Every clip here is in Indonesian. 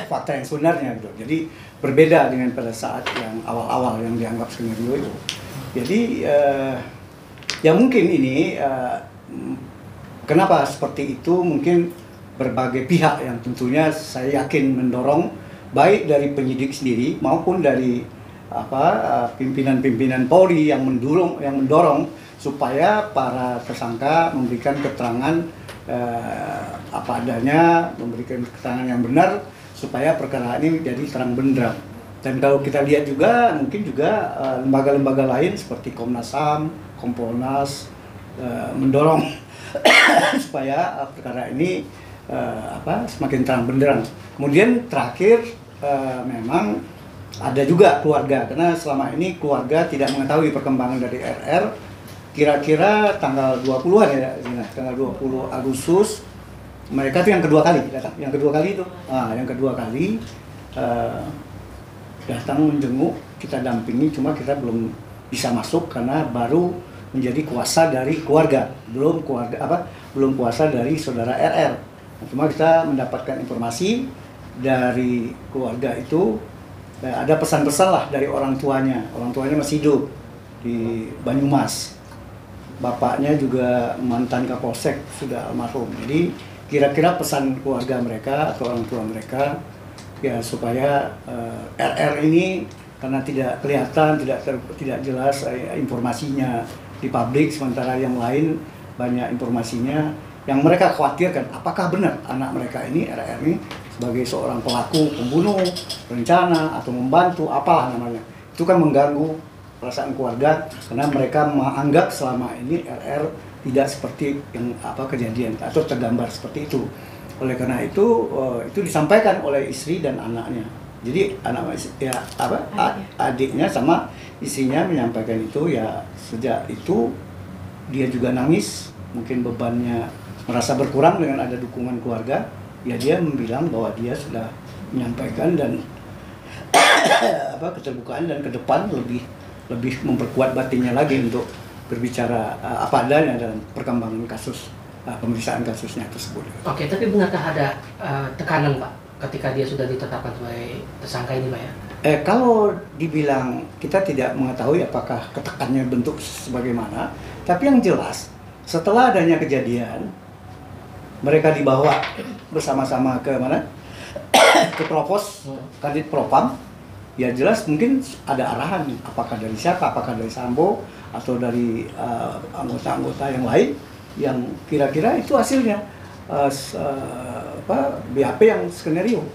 fakta yang sebenarnya gitu. Jadi berbeda dengan pada saat yang awal-awal yang dianggap skenario itu. Jadi ya mungkin ini kenapa seperti itu, mungkin berbagai pihak yang tentunya saya yakin mendorong, baik dari penyidik sendiri maupun dari pimpinan-pimpinan Polri yang mendorong supaya para tersangka memberikan keterangan apa adanya, memberikan keterangan yang benar supaya perkara ini jadi terang benderang. Dan kalau kita lihat juga mungkin juga lembaga-lembaga lain seperti Komnas HAM, Kompolnas mendorong supaya perkara ini semakin terang benderang. Kemudian terakhir memang ada juga keluarga, karena selama ini keluarga tidak mengetahui perkembangan dari RR. Kira-kira tanggal 20-an ya, tanggal 20 Agustus mereka tuh yang kedua kali datang. Yang kedua kali datang menjenguk, kita dampingi, cuma kita belum bisa masuk karena baru menjadi kuasa dari keluarga, belum kuasa dari saudara RR. Cuma kita mendapatkan informasi dari keluarga itu, ada pesan-pesan lah dari orang tuanya masih hidup di Banyumas. Bapaknya juga mantan Kapolsek, sudah almarhum. Jadi kira-kira pesan keluarga mereka atau orang tua mereka ya supaya RR ini karena tidak kelihatan, tidak jelas informasinya di publik, sementara yang lain banyak informasinya, yang mereka khawatirkan apakah benar anak mereka ini, RR ini sebagai seorang pelaku pembunuh, rencana atau membantu, apalah namanya. Itu kan mengganggu perasaan keluarga karena mereka menganggap selama ini RR tidak seperti yang kejadian atau tergambar seperti itu. Oleh karena itu disampaikan oleh istri dan anaknya. Jadi adiknya sama istrinya menyampaikan itu, ya sejak itu dia juga nangis, mungkin bebannya merasa berkurang dengan ada dukungan keluarga. Ya dia bilang bahwa dia sudah menyampaikan dan keterbukaan dan ke depan lebih memperkuat batinnya lagi untuk berbicara apa adanya dalam perkembangan kasus, pemeriksaan kasusnya tersebut. Oke, tapi benarkah ada tekanan Pak ketika dia sudah ditetapkan sebagai tersangka ini Pak ya? Kalau dibilang kita tidak mengetahui apakah ketekannya bentuk sebagaimana, tapi yang jelas setelah adanya kejadian mereka dibawa bersama-sama ke mana? Ke Provos, Kadit Propam. Ya jelas mungkin ada arahan, apakah dari siapa, apakah dari Sambo atau dari anggota-anggota yang lain yang kira-kira itu hasilnya BAP yang skenario.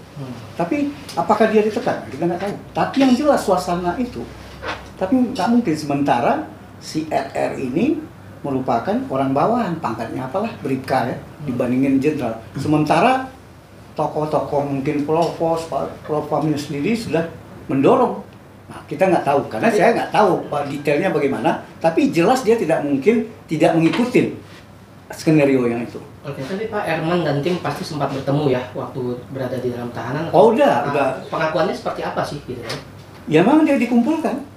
Tapi apakah dia ditekan? Kita nggak tahu. Tapi yang jelas suasana itu. Tapi nggak mungkin sementara si RR ini merupakan orang bawahan, pangkatnya apalah, Bribka ya, dibandingin jenderal. Sementara tokoh-tokoh mungkin Propamnya sendiri sudah mendorong. Nah, kita nggak tahu, karena saya nggak tahu detailnya bagaimana, tapi jelas dia tidak mungkin tidak mengikuti skenario yang itu. Oke, tapi Pak Erman dan tim pasti sempat bertemu ya waktu berada di dalam tahanan. Oh udah. Pengakuannya seperti apa sih gitu ya? Ya memang dia dikumpulkan.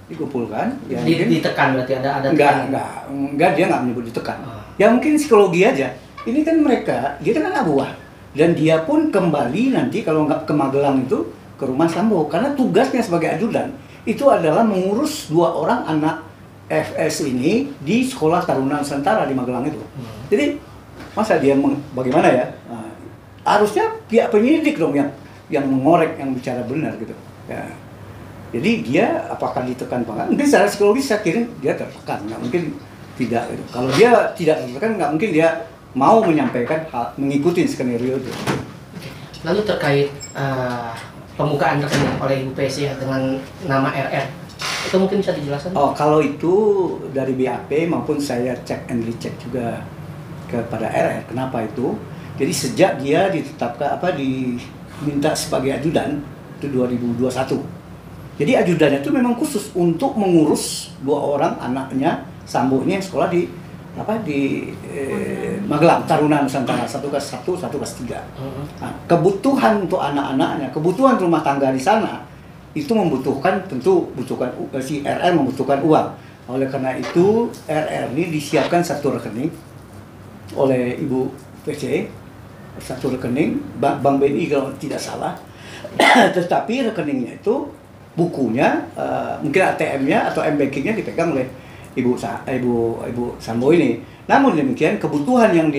Ya, ditekan berarti ada enggak, dia nggak menyebut ditekan. Ya mungkin psikologi aja. Ini kan dia kan anak buah, dan dia pun kembali nanti kalau nggak ke Magelang itu ke rumah Sambo, karena tugasnya sebagai ajudan itu adalah mengurus 2 orang anak FS ini di Sekolah Taruna Nusantara di Magelang itu. Jadi masa dia bagaimana ya? Nah, harusnya pihak penyidik dong yang mengorek, yang bicara benar gitu. Ya. Jadi dia apakah ditekan apa enggak? Mungkin secara psikologis saya kira dia tertekan, nggak mungkin tidak. Gitu. Kalau dia tidak tertekan, nggak mungkin dia mau menyampaikan mengikuti skenario itu. Lalu terkait pembukaan rekening oleh Ibu PC ya dengan nama RR, itu mungkin bisa dijelaskan? Oh, kalau itu dari BAP maupun saya cek and recheck juga kepada RR. Kenapa itu? Jadi sejak dia ditetapkan diminta sebagai ajudan itu 2021. Jadi ajudannya itu memang khusus untuk mengurus 2 orang anaknya Sambo ini yang sekolah di Magelang, Taruna Nusantara, 1 kelas 1, 1 kelas 3. Nah, kebutuhan untuk anak-anaknya, kebutuhan rumah tangga di sana itu si RR membutuhkan uang. Oleh karena itu RR ini disiapkan 1 rekening oleh Ibu PC, 1 rekening Bank BNI kalau tidak salah. Tetapi rekeningnya itu bukunya, mungkin ATM-nya atau M-Banking-nya dipegang oleh Ibu Sambo ini. Namun demikian kebutuhan yang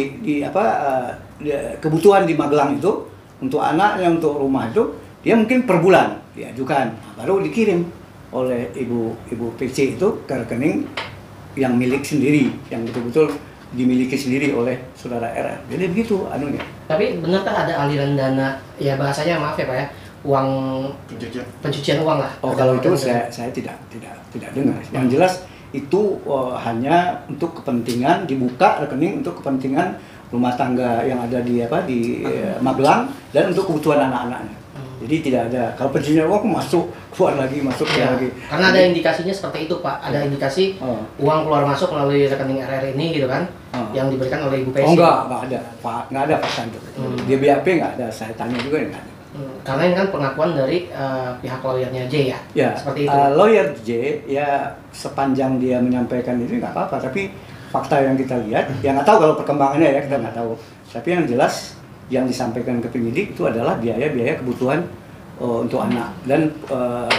kebutuhan di Magelang itu untuk anaknya, untuk rumah itu dia mungkin per bulan diajukan, baru dikirim oleh Ibu PC itu ke rekening yang milik sendiri, yang betul-betul dimiliki sendiri oleh saudara RR. Jadi begitu anunya. Tapi benarkah ada aliran dana, ya bahasanya maaf ya Pak ya, uang pencucian uang lah? Oh, kalau itu saya tidak dengar. Yang jelas itu hanya untuk kepentingan dibuka rekening untuk kepentingan rumah tangga yang ada di Magelang dan untuk kebutuhan anak-anaknya. Jadi tidak ada, kalau pencucian uang masuk keluar lagi, masuk keluar lagi. Karena ada indikasinya seperti itu Pak, ada indikasi uang keluar masuk melalui rekening RR ini gitu kan, yang diberikan oleh Ibu Pesi. Oh enggak ada Pak, nggak ada Pak Santo. Di BAP nggak ada, saya tanya juga nggak ada. Karena ini kan pengakuan dari pihak lawyernya J ya? Ya, seperti itu. Lawyer J ya sepanjang dia menyampaikan itu nggak apa-apa, tapi fakta yang kita lihat, ya nggak tahu kalau perkembangannya ya, kita nggak tahu. Tapi yang jelas yang disampaikan ke penyidik itu adalah biaya-biaya kebutuhan untuk anak dan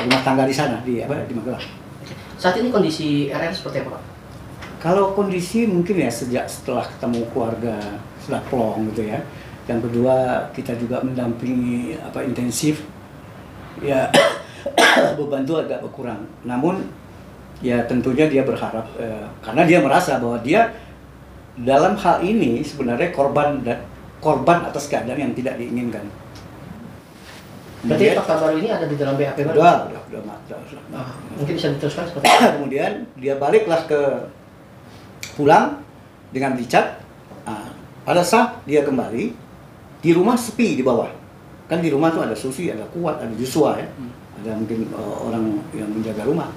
rumah tangga di sana di Magelang. Saat ini kondisi RR seperti apa Pak? Kalau kondisi mungkin ya setelah ketemu keluarga sudah plong gitu ya. Yang kedua kita juga mendampingi intensif ya beban itu agak berkurang. Namun ya tentunya dia berharap karena dia merasa bahwa dia dalam hal ini sebenarnya korban atas keadaan yang tidak diinginkan. Berarti fakta baru ini ada di dalam BAP baru? Udah. Mungkin bisa diteruskan seperti itu. Kemudian dia baliklah pulang dengan Richard. Pada saat dia kembali di rumah sepi di bawah. Kan di rumah tuh ada Susi, ada Kuat, ada Joshua ya. Ada mungkin orang yang menjaga rumah.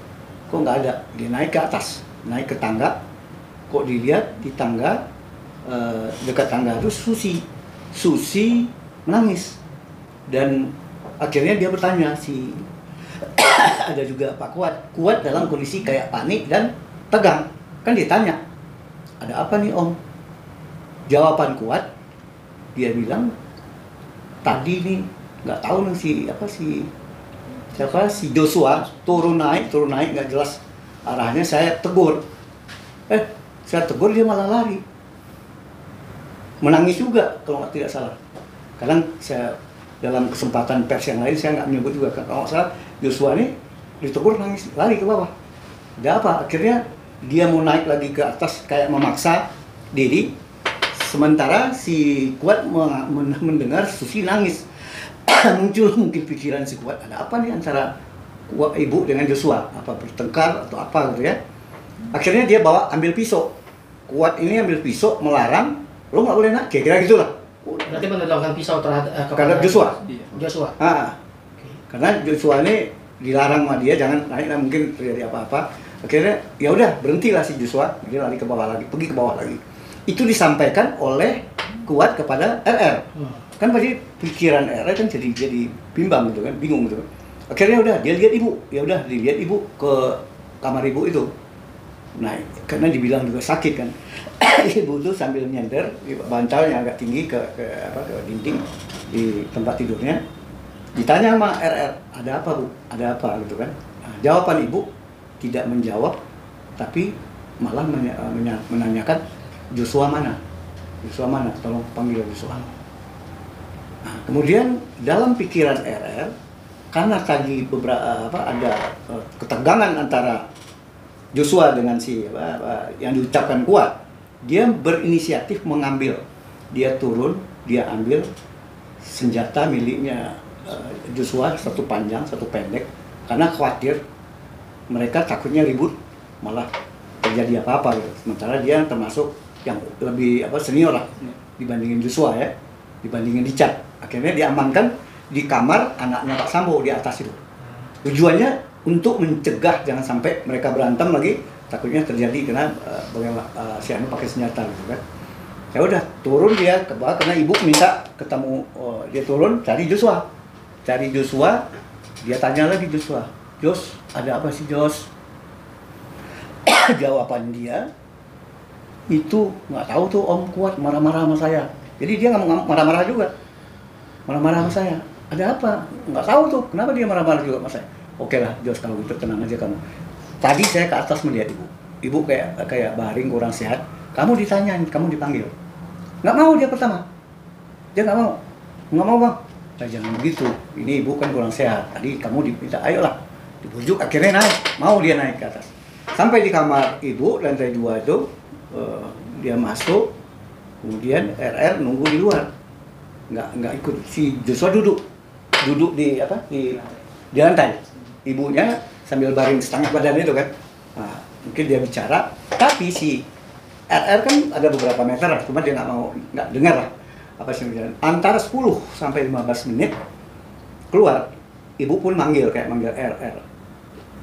Kok nggak ada? Dia naik ke atas, naik ke tangga. Kok dilihat di tangga dekat tangga itu Susi menangis. Dan akhirnya dia bertanya ada juga Pak Kuat dalam kondisi kayak panik dan tegang. Kan ditanya, ada apa nih Om? Jawaban Kuat, dia bilang tadi nih nggak tahu nih si Joshua turun naik nggak jelas arahnya, saya tegur. Saya tegur dia malah lari, menangis juga kalau tidak salah. Kadang saya dalam kesempatan pers yang lain saya nggak menyebut juga, kalau nggak salah Joshua ini ditegur nangis lari ke bawah. Ada apa? Akhirnya dia mau naik lagi ke atas kayak memaksa diri. Sementara si Kuat mendengar Susi nangis. Muncul mungkin pikiran si Kuat, ada apa nih antara ibu dengan Joshua? Apa bertengkar atau apa gitu ya? Akhirnya dia ambil pisau. Kuat ini ambil pisau, melarang, lo nggak boleh naik, kira-kira gitulah. Berarti menodongkan pisau kepada Joshua. Joshua. Karena Joshua ini dilarang sama dia, jangan naik, mungkin terjadi apa-apa. Akhirnya ya udah berhentilah si Joshua, dia lari ke bawah lagi, pergi ke bawah lagi. Itu disampaikan oleh Kuat kepada RR. Kan pasti pikiran RR kan jadi bimbang gitu kan, bingung gitu kan. Akhirnya udah dia lihat ibu, ya udah dilihat ibu ke kamar ibu itu. Nah, karena dibilang juga sakit kan. Ibu tuh sambil nyender, bantalnya agak tinggi ke dinding di tempat tidurnya. Ditanya sama RR, ada apa Bu? Ada apa gitu kan. Nah, jawaban ibu tidak menjawab, tapi malah menanyakan Joshua mana? Joshua mana? Tolong panggil Joshua. Nah, kemudian dalam pikiran RR, karena tadi ada ketegangan antara Joshua dengan yang diucapkan Kuat, dia berinisiatif mengambil. Dia turun, dia ambil senjata miliknya Joshua, satu panjang, satu pendek, karena khawatir mereka takutnya ribut, malah terjadi apa-apa gitu. Sementara dia termasuk yang lebih senior lah dibandingin Joshua ya, dibandingin Richard. Akhirnya diamankan di kamar anaknya Pak Sambo di atas itu. Tujuannya untuk mencegah jangan sampai mereka berantem lagi, takutnya terjadi karena si Anu pakai senjata gitu kan. Ya udah turun dia ke bawah karena ibu minta ketemu, dia turun cari Joshua. Dia tanya lagi Joshua, "Jos, ada apa sih Jos?" Jawaban dia itu nggak tahu tuh Om Kuat marah-marah sama saya. Jadi dia nggak marah-marah juga, marah-marah sama saya. ada apa? Nggak tahu tuh, kenapa dia marah-marah juga mas saya. Oke lah, Jos, kalau gitu tenang aja kamu. Tadi saya ke atas melihat ibu. Ibu kayak baring kurang sehat. Kamu ditanyain, kamu dipanggil. Nggak mau dia pertama. Dia nggak mau. Nggak mau bang. Saya jangan begitu. Ini ibu kan kurang sehat. Tadi kamu diminta, ayolah. Dibujuk, akhirnya naik. Mau dia naik ke atas. Sampai di kamar ibu, lantai 2 itu, dia masuk. Kemudian RR nunggu di luar. Nggak ikut. Si Joshua duduk di lantai. Ibunya sambil baring setengah badan itu kan. Nah, mungkin dia bicara, tapi si RR kan ada beberapa meter lah, cuma dia nggak dengar lah apa sih bicara. Antara 10 sampai 15 menit keluar, ibu pun manggil RR.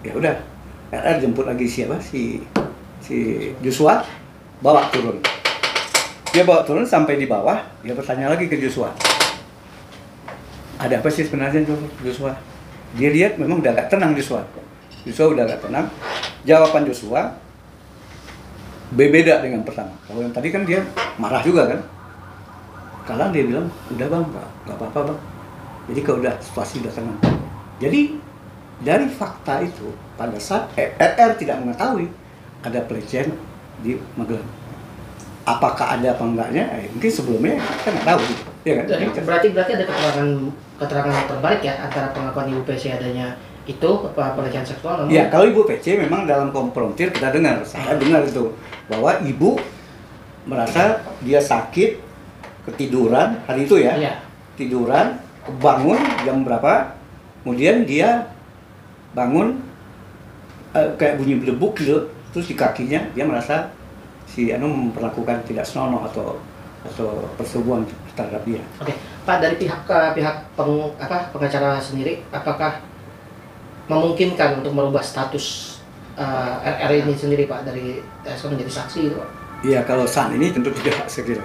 Ya udah, RR jemput lagi siapa si Joshua, bawa turun. Dia bawa turun sampai di bawah, dia bertanya lagi ke Joshua. Ada apa sih sebenarnya Joshua? Dia lihat memang udah agak tenang Joshua udah agak tenang. Jawaban Joshua berbeda dengan pertama. Kalau yang tadi kan dia marah juga kan. Sekarang dia bilang, udah bang, nggak apa-apa bang. Jadi kalau udah situasi udah tenang. Jadi dari fakta itu pada saat RR tidak mengetahui ada pelecehan di Magelang. Apakah ada apa enggaknya? Mungkin sebelumnya kita nggak tahu gitu. Ya kan? Berarti ada keterangan terbalik ya antara pengakuan Ibu PC adanya itu pelecehan seksual. Iya, kalau Ibu PC memang dalam konfrontir kita dengar, saya dengar itu bahwa ibu merasa dia sakit, ketiduran hari itu ya, tiduran, bangun jam berapa, kemudian dia bangun kayak bunyi berdebuk gitu, terus di kakinya dia merasa si Anu memperlakukan tidak senonoh atau persetubuhan terhadap dia. Oke, Pak, dari pihak pengacara sendiri, apakah memungkinkan untuk merubah status RR ini sendiri Pak dari TSK menjadi saksi itu Pak? Iya, kalau saat ini tentu tidak saya kira.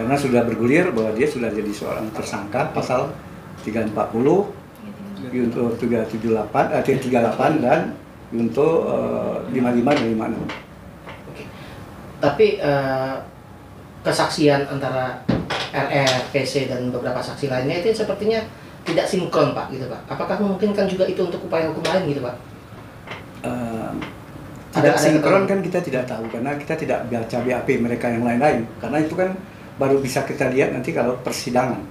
Karena sudah bergulir bahwa dia sudah jadi seorang tersangka pasal 340, untuk 38 dan untuk 55 dan 56. Oke. Tapi kesaksian antara RR, PC dan beberapa saksi lainnya itu sepertinya tidak sinkron Pak gitu Pak. Apakah memungkinkan juga itu untuk upaya hukum lain gitu Pak? Tidak sinkron kan kita tidak tahu karena kita tidak baca BAP mereka yang lain-lain. Karena itu kan baru bisa kita lihat nanti kalau persidangan.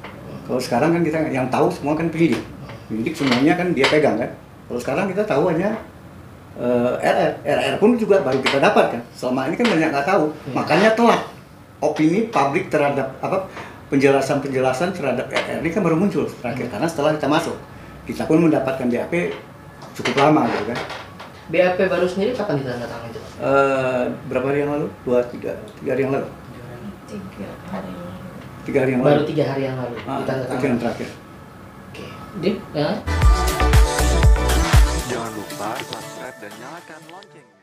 Kalau sekarang kan kita yang tahu semua kan penyidik. Penyidik semuanya kan dia pegang kan. Kalau sekarang kita tahu hanya RR pun juga baru kita dapat kan. Selama ini kan banyak nggak tahu. Makanya telat opini publik terhadap penjelasan terhadap RR ini kan baru muncul terakhir karena setelah kita masuk kita pun mendapatkan BAP cukup lama gitu kan. BAP baru sendiri kapan ditandatangani itu? Berapa hari yang lalu? 3 hari yang lalu. 3 hari yang lalu. Baru 3 hari yang lalu ditandatangani. Yang terakhir. Oke. Dip, ya. Jangan lupa subscribe dan nyalakan lonceng.